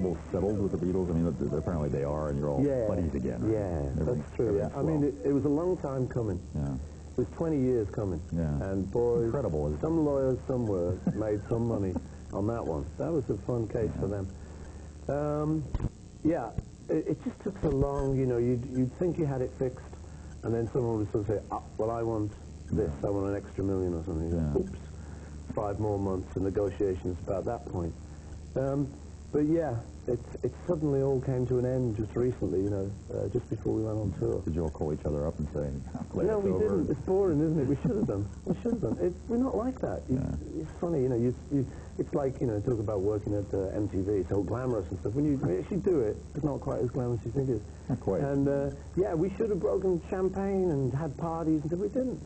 trouble settled with the Beatles? I mean, apparently they are, and you're all buddies again, right? Yeah, that's true. Yeah. I mean, it was a long time coming. Yeah. It was 20 years coming. Yeah. And boys, incredible, some lawyers somewhere made some money on that one. That was a fun case for them. Yeah, it just took so long, you know, you'd think you had it fixed, and then someone would sort of say, well, I want this, I want an extra million or something. Yeah. Oops, 5 more months of negotiations about that point. But yeah, it suddenly all came to an end just recently, you know, just before we went on tour. Did you all call each other up and say, no, we didn't. It's boring, isn't it? We should have done. We should have done. We're not like that. It's funny, you know, it's like, you know, talk about working at MTV, it's all glamorous and stuff. When you actually do it, it's not quite as glamorous as you think it is. Not quite. And, yeah, we should have broken champagne and had parties and stuff. We didn't.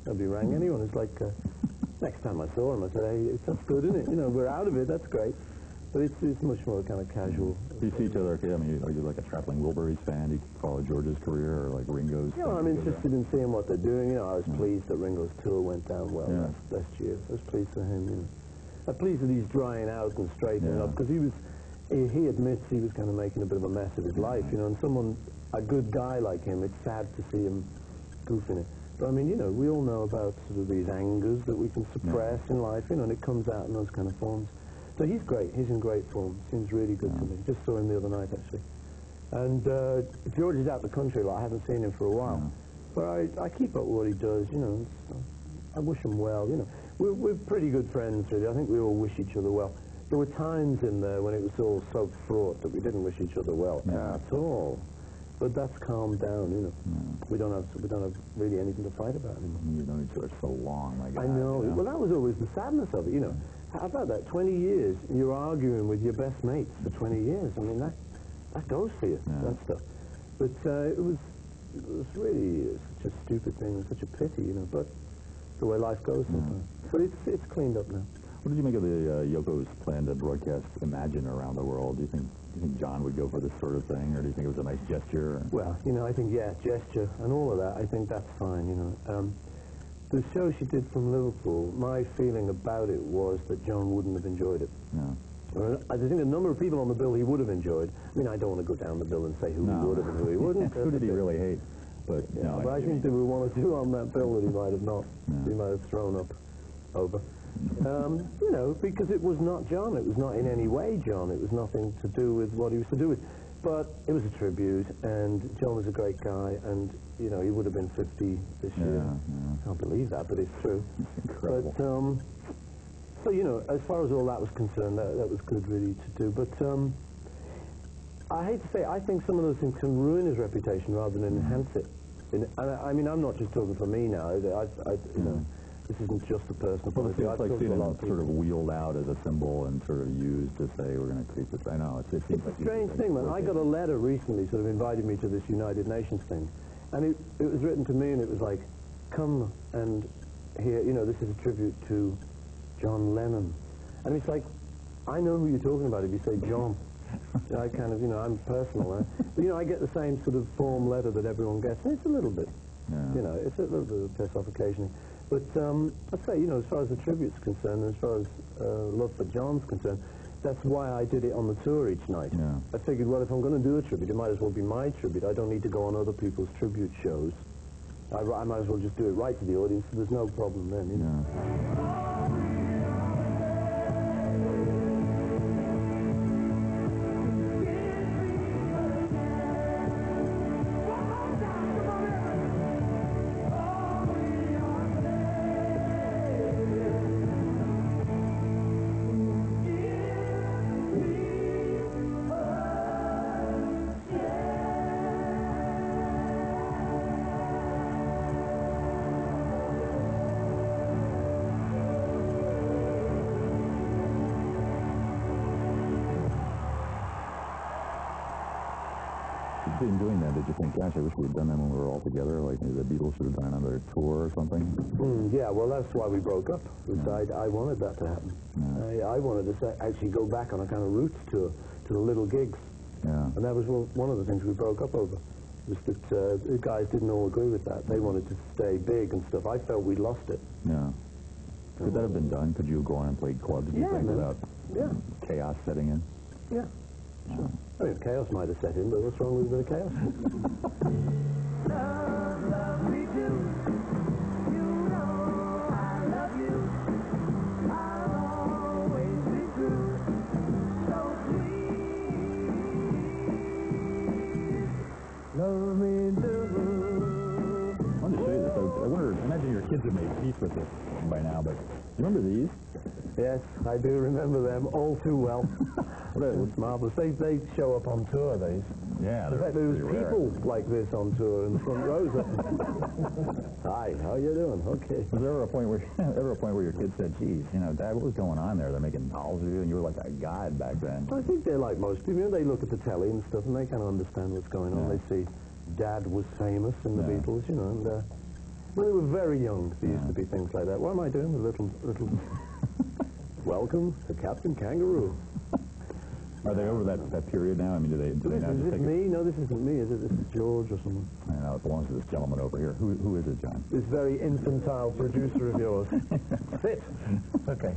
Nobody rang anyone. It's like, next time I saw him, I said, hey, that's good, isn't it? You know, we're out of it, that's great. But it's much more kind of casual. Do you see each other, I mean, are you like a Traveling Wilburys fan? Do you follow George's career or like Ringo's? Yeah, I'm interested in seeing what they're doing. You know, I was pleased that Ringo's tour went down well last year. I was pleased for him, you know. I'm pleased that he's drying out and straightening up, because he admits he was kind of making a bit of a mess of his life, you know, and a good guy like him, it's sad to see him goofing it. But I mean, you know, we all know about sort of these angers that we can suppress in life, you know, and it comes out in those kind of forms. So he's great. He's in great form. Seems really good to me. Just saw him the other night, actually. And George is out the country a lot. I haven't seen him for a while. But I keep up with what he does, you know. I wish him well, you know. We're pretty good friends, really. I think we all wish each other well. There were times in there when it was all so fraught that we didn't wish each other well at all. But that's calmed down, you know. We don't have really anything to fight about anymore. You've known each other so long, my God. I know. Well, that was always the sadness of it, you know. How about that? 20 years, you're arguing with your best mates for 20 years. I mean, that goes for you, that stuff. But it was really such a stupid thing, such a pity, you know. But the way life goes sometimes. But it's cleaned up now. What did you make of the Yoko's plan to broadcast Imagine around the world? Do you think John would go for this sort of thing, or do you think it was a nice gesture? Well, you know, I think, gesture and all of that, I think that's fine, you know. The show she did from Liverpool, my feeling about it was that John wouldn't have enjoyed it. I think a number of people on the bill he would have enjoyed. I mean, I don't want to go down the bill and say who he would have and who he wouldn't. Who did he really hate? But, but I think there were 1 or 2 on that bill that he might have not, he might have thrown up over. You know, because it was not John. It was not in any way John. It was nothing to do with what he was to do with. But it was a tribute, and John was a great guy, and, you know, he would have been 50 this year. I can't believe that, but it's true. It's incredible. But, so, you know, as far as all that was concerned, that was good, really, to do. But I hate to say, I think some of those things can ruin his reputation rather than enhance it. And I mean, I'm not just talking for me now. You know, this isn't just a personal point of view. It's like seeing it sort of wheeled out as a symbol and sort of used to say we're going to keep it. I know. It seems like a strange thing, man. I got a letter recently sort of inviting me to this United Nations thing. And it was written to me, and it was like, come and hear, you know, this is a tribute to John Lennon. And it's like, I know who you're talking about if you say John. I kind of, you know, I'm personal. But, you know, I get the same sort of form letter that everyone gets. And it's a little bit, you know, it's a little bit of a piss off occasionally. But I'd say, you know, as far as the tribute's concerned, and as far as love for John's concerned, that's why I did it on the tour each night. I figured, well, if I'm going to do a tribute, it might as well be my tribute. I don't need to go on other people's tribute shows. I might as well just do it right to the audience, so there's no problem then, you know. In doing that, did you think, gosh, I wish we'd done that when we were all together, like maybe the Beatles should have done another tour or something? Yeah, well, that's why we broke up. I wanted that to happen. I wanted to actually go back on a kind of roots tour to the little gigs. And that was one of the things we broke up over, was that the guys didn't all agree with that. They wanted to stay big and stuff. I felt we lost it. Could that have been done? Could you have gone and played clubs, do you think, without chaos setting in? Sure. I mean, chaos might have set in, but what's wrong with a bit of chaos? Love, love me do. You know I love you. I'll always be true. So please, love me do. I wanted to show you this. I wonder, imagine your kids have made peace with this by now, but you remember these? Yes, I do remember them all too well. It's marvelous. They show up on tour, these. Yeah, In fact, there was people like this on tour in the front rows. Hi, how you doing? Okay. Was there ever a point where your kids said, geez, you know, Dad, what was going on there? They're making dolls of you, and you were like a god back then. I think they're like most people. You know, they look at the telly and stuff, and they kind of understand what's going on. Yeah. They see Dad was famous in the Yeah. Beatles, you know, and when they were very young, there used to be things like that. What am I doing? A little... Welcome to Captain Kangaroo. Are they over that period now? I mean, do they now Is just it take me? No, this isn't me, is it? This is George or someone. I know, it belongs to this gentleman over here. Who is it, John? This very infantile producer of yours. Sit. Okay.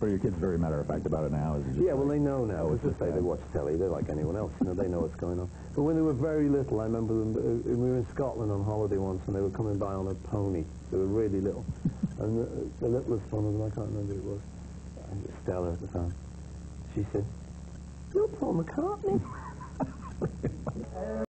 Are your kids very matter-of-fact about it now? Is it just Yeah, well, they know now. Oh, It's just say they watch telly. They're like anyone else. You know, they know what's going on. But when they were very little, I remember them. We were in Scotland on holiday once, and they were coming by on a pony. They were really little. And the littlest one of them, I can't remember who it was, Stella at the time. She said, "You're Paul McCartney."